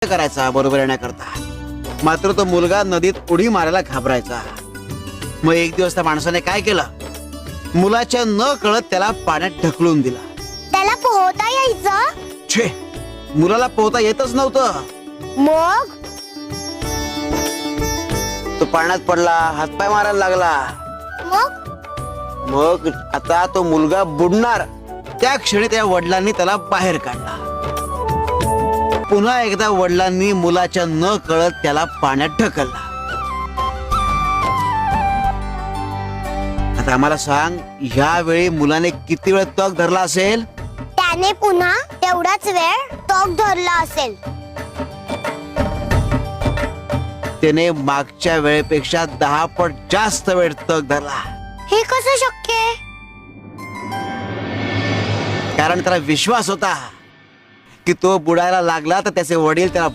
करायचा बरोबर येण्याकरता. मात्र तो मुलगा नदीत उडी मारायला घाबरायचा. मग एक दिवस त्या माणसाने काय केलं, मुलाच्या न कळत त्याला पाण्यात ढकलून दिला. त्याला पोहता यायचं? छे, मुलाला पोहता येतच नव्हतं. मग तो पाण्यात पडला, हातपाय मारायला लागला. मग आता तो मुलगा बुडणार. त्या क्षणी त्या वडिलांनी त्याला बाहेर काढला. पुन्हा एकदा वडिलांनी मुलाच्या न कळत त्याला पाण्यात ढकलला. आता आम्हाला सांग, ह्या वेळी मुलाने किती वेळ तग धरला असेल? त्याने पुन्हा तेवढाच वेळ तग धरला असेल. त्याने मागच्या वेळेपेक्षा 10 पट जास्त वेळ तग धरला. हे कसं शक्य आहे? कारण त्याला विश्वास होता की तो बुडायला लागला तर त्याचे वडील त्याला